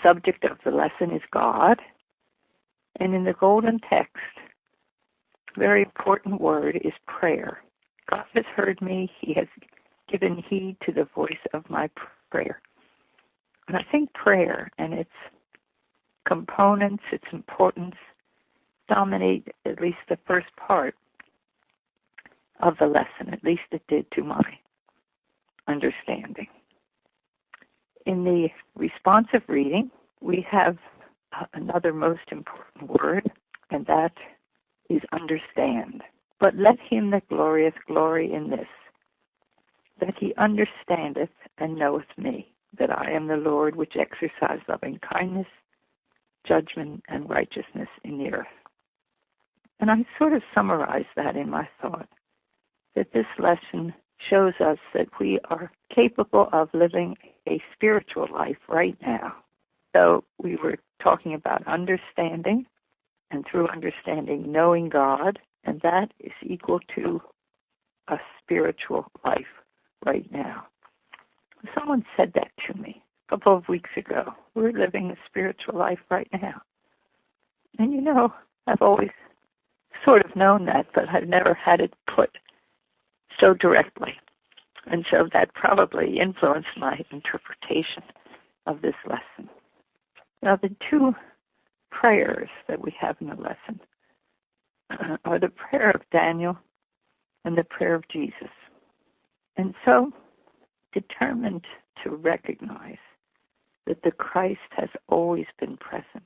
subject of the lesson is God. And in the golden text, a very important word is prayer. God has heard me. He has given heed to the voice of my prayer. And I think prayer and its components, its importance, dominate at least the first part of the lesson. At least it did to my understanding. In the responsive reading, we have another most important word, and that is understand. But let him that glorieth glory in this, that he understandeth and knoweth me, that I am the Lord which exercise loving kindness, judgment, and righteousness in the earth. And I sort of summarized that in my thought, that this lesson shows us that we are capable of living a spiritual life right now. So we were talking about understanding, and through understanding, knowing God, and that is equal to a spiritual life right now. Someone said that to me a couple of weeks ago. We're living a spiritual life right now. And you know, I've always sort of known that, but I've never had it put so directly. And so that probably influenced my interpretation of this lesson. Now, the two prayers that we have in the lesson are the prayer of Daniel and the prayer of Jesus. And so, determined to recognize that the Christ has always been present,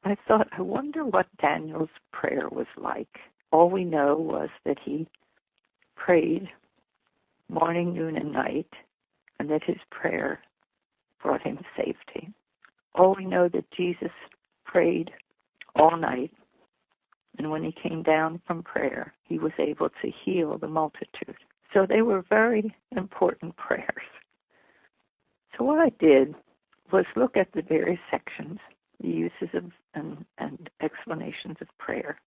I thought, I wonder what Daniel's prayer was like. All we know was that he prayed morning, noon, and night, and that his prayer brought him safety. All we know that Jesus prayed all night, and when he came down from prayer, he was able to heal the multitude. So they were very important prayers. So what I did was look at the various sections, the uses of and explanations of prayer,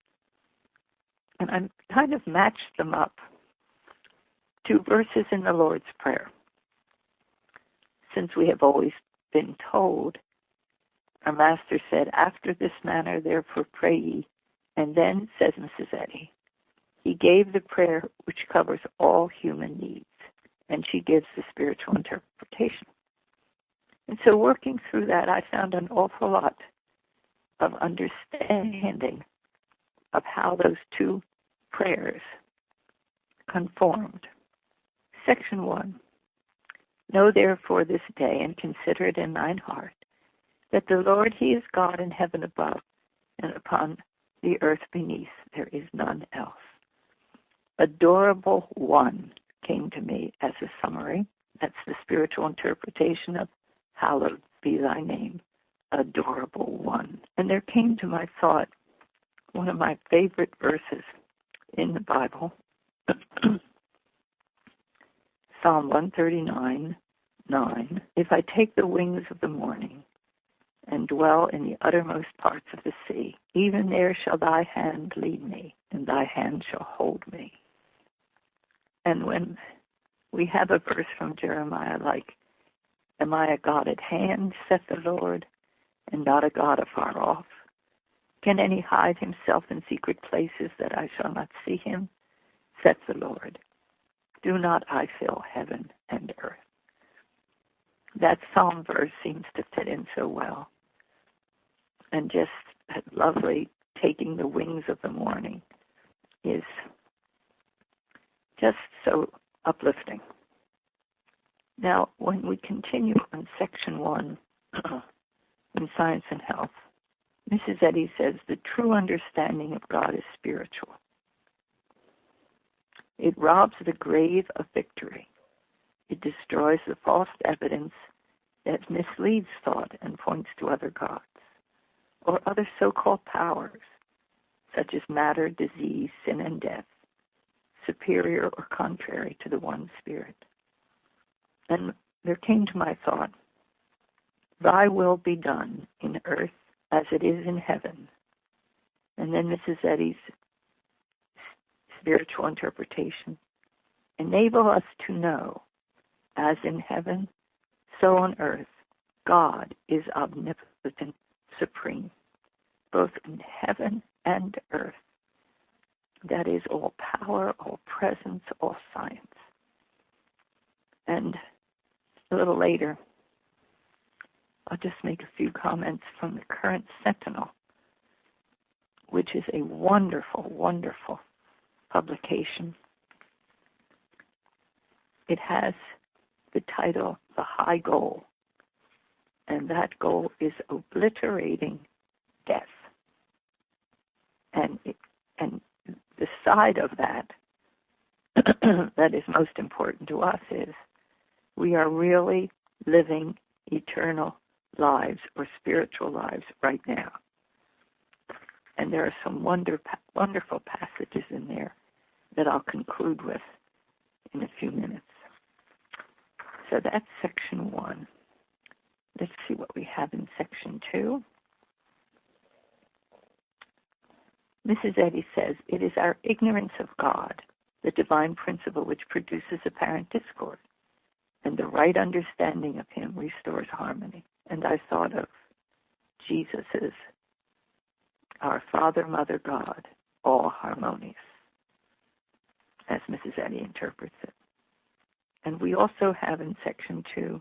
and I kind of matched them up to verses in the Lord's Prayer. Since we have always been told, our Master said, after this manner, therefore pray ye. And then, says Mrs. Eddy, he gave the prayer which covers all human needs, and she gives the spiritual interpretation. And so working through that, I found an awful lot of understanding of how those two prayers conformed. Section 1. Know therefore this day, and consider it in thine heart, that the Lord, he is God in heaven above, and upon the earth beneath there is none else. Adorable One came to me as a summary. That's the spiritual interpretation of hallowed be thy name, adorable One. And there came to my thought one of my favorite verses in the Bible, Psalm 139:9. If I take the wings of the morning and dwell in the uttermost parts of the sea, even there shall thy hand lead me, and thy hand shall hold me. And when we have a verse from Jeremiah like, am I a God at hand, saith the Lord, and not a God afar off? Can any hide himself in secret places that I shall not see him, saith the Lord? Do not I fill heaven and earth? That psalm verse seems to fit in so well. And just that lovely taking the wings of the morning is just so uplifting. Now, when we continue on section 1 in Science and Health, Mrs. Eddy says the true understanding of God is spiritual. It robs the grave of victory. It destroys the false evidence that misleads thought and points to other gods or other so-called powers, such as matter, disease, sin, and death, superior or contrary to the one Spirit. And there came to my thought, thy will be done in earth as it is in heaven. And then Mrs. Eddy's spiritual interpretation, enable us to know, as in heaven, so on earth, God is omnipotent omnipotent, supreme, both in heaven and earth. That is all power, all presence, all science. And a little later, I'll just make a few comments from the current Sentinel, which is a wonderful, wonderful publication. It has the title, The High Goal, and that goal is obliterating death. And the side of that that is most important to us is we are really living eternal lives or spiritual lives right now. And there are some wonderful passages in there that I'll conclude with in a few minutes. So that's section 1. Let's see what we have in section 2. Mrs. Eddy says, it is our ignorance of God, the divine principle which produces apparent discord, and the right understanding of him restores harmony. And I thought of Jesus's, our Father, Mother, God, all harmonious, as Mrs. Eddy interprets it. And we also have in section 2,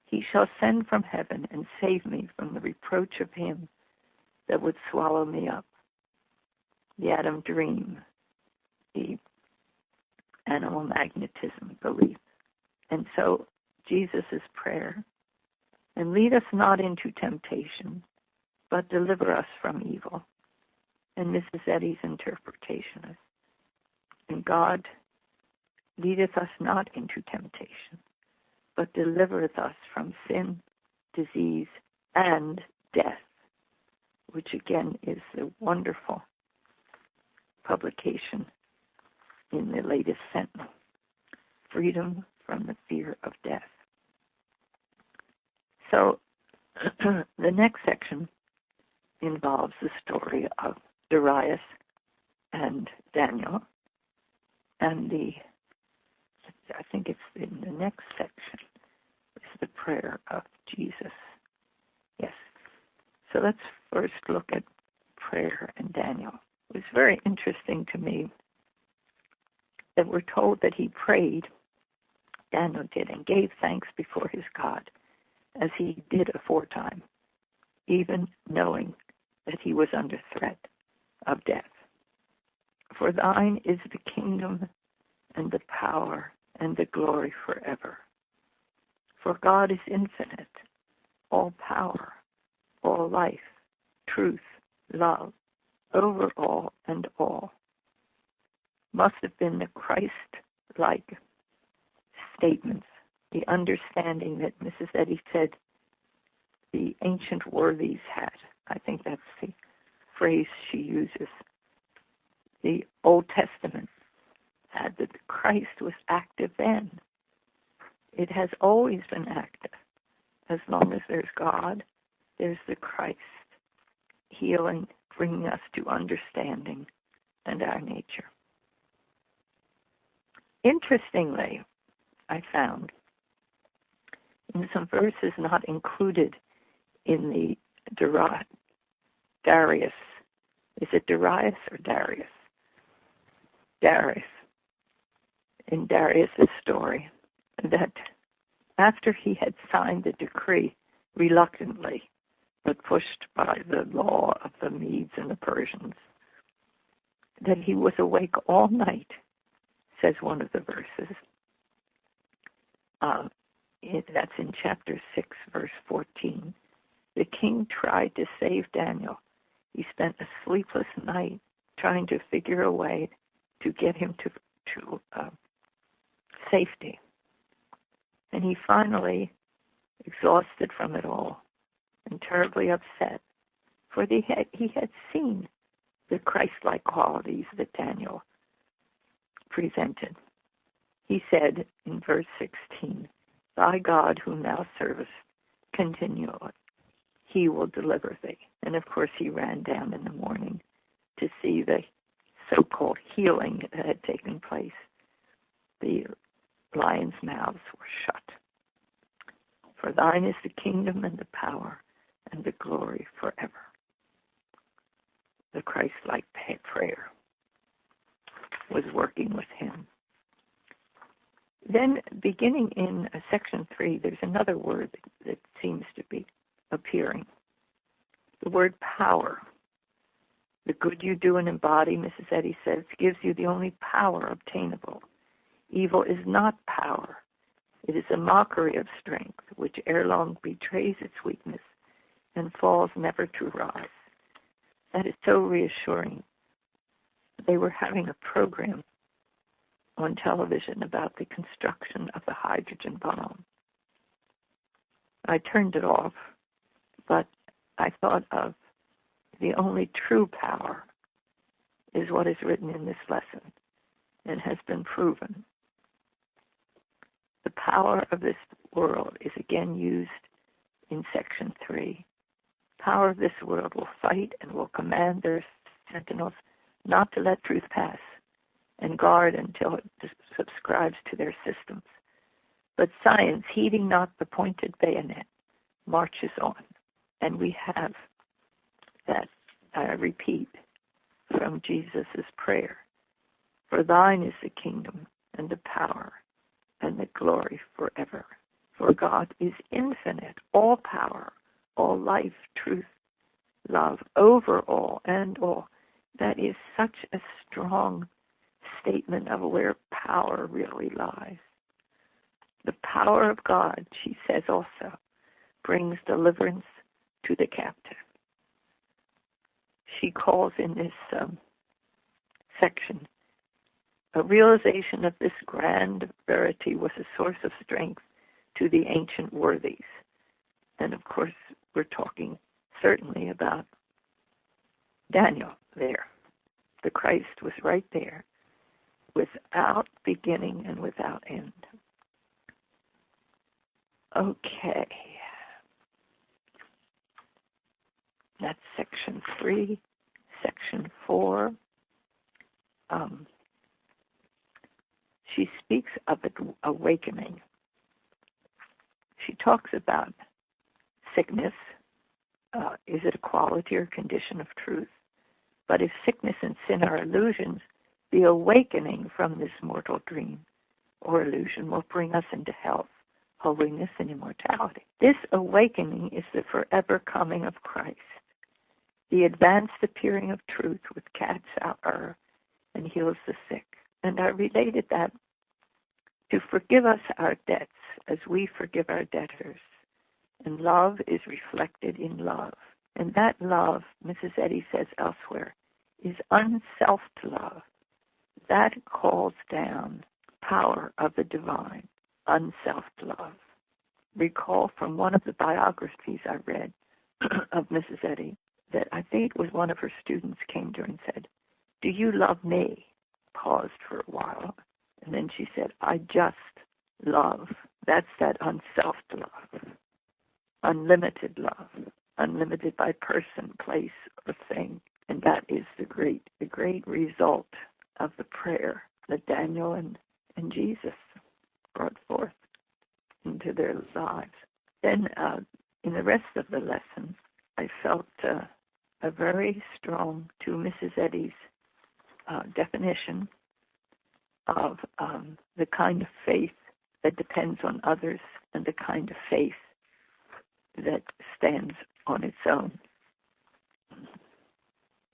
he shall send from heaven and save me from the reproach of him that would swallow me up. The Adam dream, the animal magnetism belief. And so Jesus' prayer, and lead us not into temptation, but deliver us from evil. And Mrs. Eddy's interpretation is, and God leadeth us not into temptation, but delivereth us from sin, disease, and death, which again is a wonderful publication in the latest Sentinel, Freedom from the Fear of Death. So the next section involves the story of Darius and Daniel, and I think it's in the next section, is the prayer of Jesus. Yes. So let's first look at prayer and Daniel. It was very interesting to me that we're told that he prayed, Daniel did, and gave thanks before his God, as he did aforetime, even knowing that he was under threat of death. For thine is the kingdom and the power and the glory forever. For God is infinite, all power, all life, truth, love, over all and all. Must have been the Christ-like statements, the understanding that Mrs. Eddy said the ancient worthies had. I think that's the phrase she uses. The Old Testament had that Christ was active then. It has always been active. As long as there's God, there's the Christ, healing, bringing us to understanding and our nature. Interestingly, I found in some verses not included in the Darius. Is it Darius or Darius? Darius. In Darius' story, that after he had signed the decree reluctantly, but pushed by the law of the Medes and the Persians, that he was awake all night, says one of the verses. That's in chapter 6, verse 14. The king tried to save Daniel. He spent a sleepless night trying to figure a way to get him to safety. And he finally, exhausted from it all and terribly upset, for he had seen the Christ-like qualities that Daniel presented. He said in verse 16, thy God whom thou servest continually, he will deliver thee. And of course he ran down in the morning to see the so-called healing that had taken place. The lions' mouths were shut. For thine is the kingdom and the power and the glory forever. The Christ-like prayer was working with him. Then, beginning in section 3, there's another word that seems to be appearing. The word power. The good you do and embody, Mrs. Eddy says, gives you the only power obtainable. Evil is not power. It is a mockery of strength, which ere long betrays its weakness and falls never to rise. That is so reassuring. They were having a program on television about the construction of the hydrogen bomb. I turned it off, but I thought of the only true power is what is written in this lesson and has been proven. The power of this world is again used in section 3. Power of this world will fight and will command their sentinels not to let truth pass and guard until it subscribes to their systems. But science, heeding not the pointed bayonet, marches on. And we have that, I repeat, from Jesus' prayer. For thine is the kingdom and the power and the glory forever. For God is infinite, all power, all life, truth, love, over all and all. That is such a strong statement of where power really lies. The power of God, she says also, brings deliverance to the captive. She calls in this section, a realization of this grand verity was a source of strength to the ancient worthies. And of course, we're talking certainly about Daniel there. The Christ was right there, without beginning and without end. Okay. That's section 3. Section 4. She speaks of awakening. She talks about sickness. Is it a quality or condition of truth? But if sickness and sin are illusions, the awakening from this mortal dream or illusion will bring us into health, holiness, and immortality. This awakening is the forever coming of Christ, the advanced appearing of truth which casts out error and heals the sick. And I related that to forgive us our debts as we forgive our debtors. And love is reflected in love. And that love, Mrs. Eddy says elsewhere, is unselfed love. That calls down power of the divine, unselfed love. Recall from one of the biographies I read of Mrs. Eddy that I think it was one of her students came to her and said, "Do you love me?" Paused for a while, and then she said, "I just love." That's that unselfed love, unlimited love, unlimited by person, place, or thing. And that is the great result of the prayer that Daniel and Jesus brought forth into their lives. Then in the rest of the lesson, I felt a very strong, to Mrs. Eddy's definition of the kind of faith that depends on others and the kind of faith that stands on its own.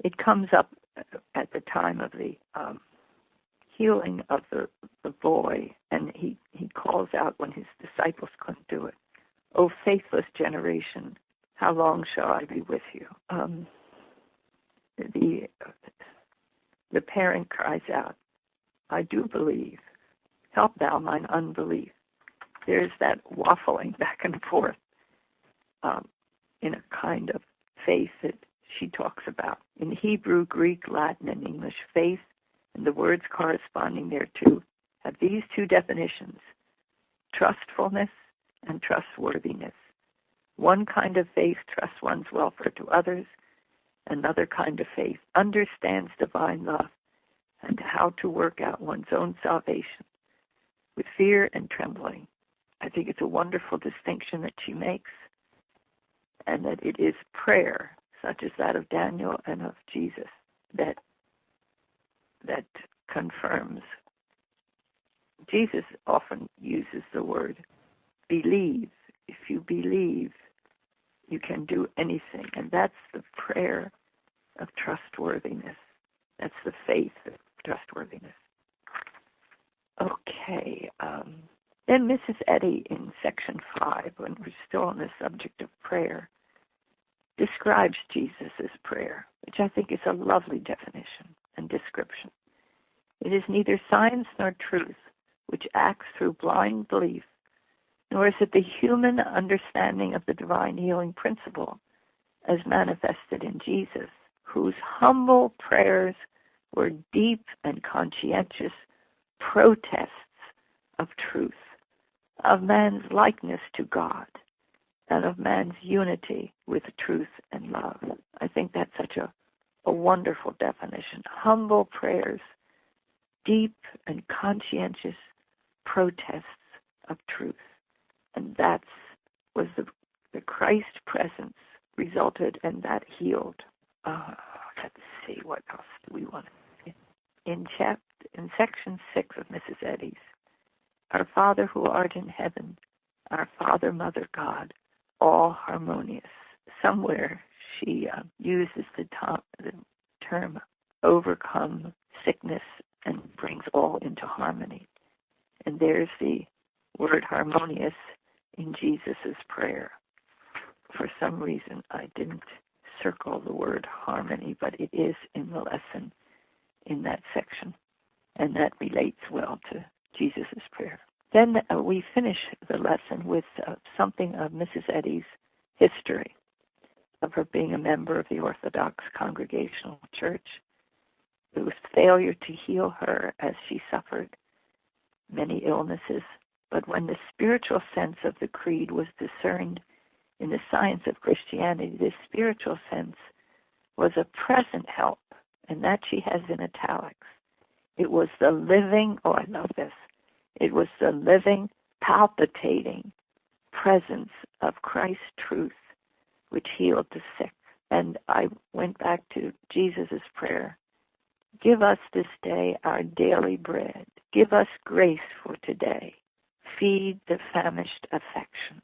It comes up at the time of the healing of the boy, and he calls out when his disciples couldn't do it, "O faithless generation, how long shall I be with you?" The parent cries out, "I do believe. Help thou mine unbelief." There's that waffling back and forth in a kind of faith that she talks about. In Hebrew, Greek, Latin, and English, faith and the words corresponding thereto have these two definitions: trustfulness and trustworthiness. One kind of faith trusts one's welfare to others. Another kind of faith understands divine love and how to work out one's own salvation with fear and trembling I think it's a wonderful distinction that she makes, and that it is prayer, such as that of Daniel and of Jesus, that confirms. Jesus often uses the word believe. If you believe, you can do anything. And that's the prayer of trustworthiness. That's the faith of trustworthiness. Okay. Then Mrs. Eddy in section 5, when we're still on the subject of prayer, describes Jesus' prayer, which I think is a lovely definition and description. It is neither science nor truth, which acts through blind belief, nor is it the human understanding of the divine healing principle as manifested in Jesus, whose humble prayers were deep and conscientious protests of truth, of man's likeness to God, and of man's unity with truth and love. I think that's such a wonderful definition. Humble prayers, deep and conscientious protests of truth. And that was the Christ presence resulted, and that healed. Let's see, what else do we want to say? In section 6 of Mrs. Eddy's, Our Father who art in heaven, our Father, Mother, God, all harmonious. Somewhere she uses the term overcome sickness and brings all into harmony. And there's the word harmonious in Jesus' prayer. For some reason, I didn't circle the word harmony, but it is in the lesson in that section, and that relates well to Jesus' prayer. Then we finish the lesson with something of Mrs. Eddy's history, of her being a member of the Orthodox Congregational Church. It was failure to heal her as she suffered many illnesses, but when the spiritual sense of the creed was discerned in the science of Christianity, this spiritual sense was a present help, and that she has in italics. It was the living, oh, I love this, it was the living, palpitating presence of Christ's truth which healed the sick. And I went back to Jesus' prayer. Give us this day our daily bread. Give us grace for today. Feed the famished affections.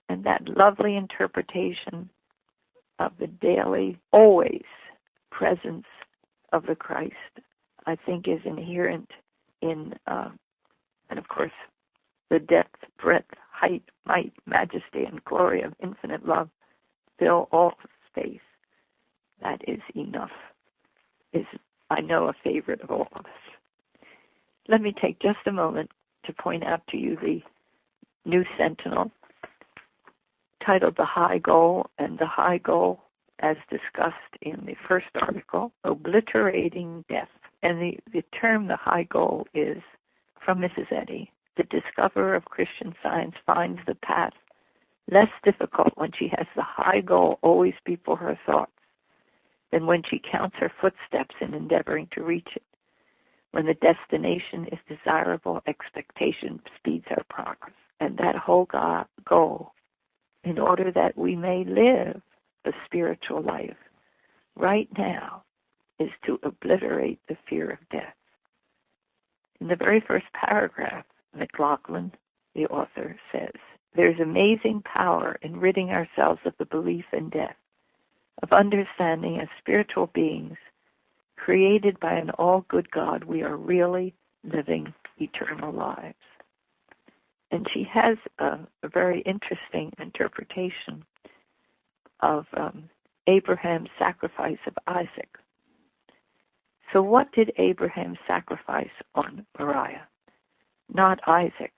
And that lovely interpretation of the daily, always presence of the Christ, I think is inherent in, and of course, the depth, breadth, height, might, majesty, and glory of infinite love fill all space. That is enough. Is, I know, a favorite of all of us. Let me take just a moment to point out to you the New Sentinel, titled The High Goal, and the high goal, as discussed in the first article, obliterating death. And the term the high goal is from Mrs. Eddy. The discoverer of Christian Science finds the path less difficult when she has the high goal always before her thoughts than when she counts her footsteps in endeavoring to reach it. When the destination is desirable, expectation speeds our progress. And that whole goal, in order that we may live a spiritual life right now, is to obliterate the fear of death. In the very first paragraph, McLaughlin, the author, says, there's amazing power in ridding ourselves of the belief in death, of understanding as spiritual beings created by an all-good God, we are really living eternal lives. And she has a very interesting interpretation of Abraham's sacrifice of Isaac. So what did Abraham sacrifice on Moriah? Not Isaac.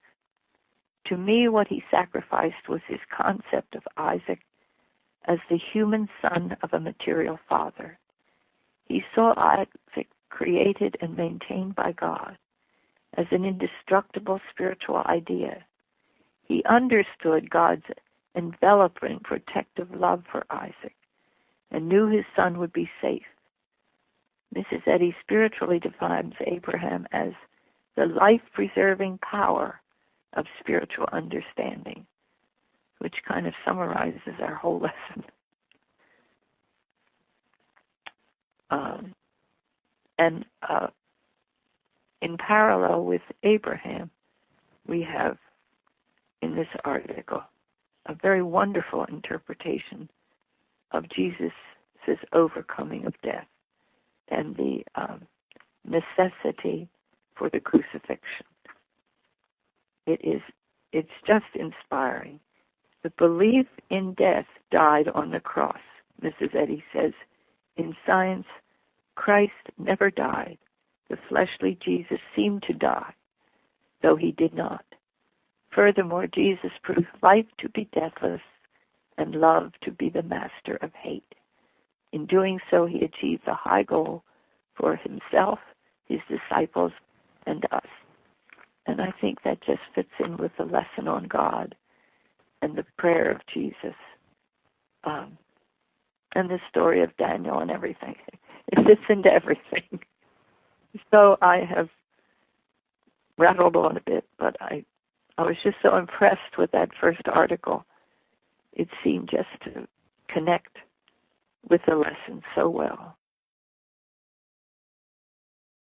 To me, what he sacrificed was his concept of Isaac as the human son of a material father. He saw Isaac created and maintained by God as an indestructible spiritual idea. He understood God's enveloping protective love for Isaac and knew his son would be safe. Mrs. Eddy spiritually defines Abraham as the life-preserving power of spiritual understanding, which kind of summarizes our whole lesson. And in parallel with Abraham, we have in this article a very wonderful interpretation of Jesus' overcoming of death and the necessity for the crucifixion. It's just inspiring. The belief in death died on the cross. Mrs. Eddy says, in science, Christ never died. The fleshly Jesus seemed to die, though he did not. Furthermore, Jesus proved life to be deathless and love to be the master of hate. In doing so, he achieved the high goal for himself, his disciples, and us. And I think that just fits in with the lesson on God and the prayer of Jesus and the story of Daniel and everything. It fits into everything. So I have rattled on a bit, but I was just so impressed with that first article. It seemed just to connect with the lesson so well.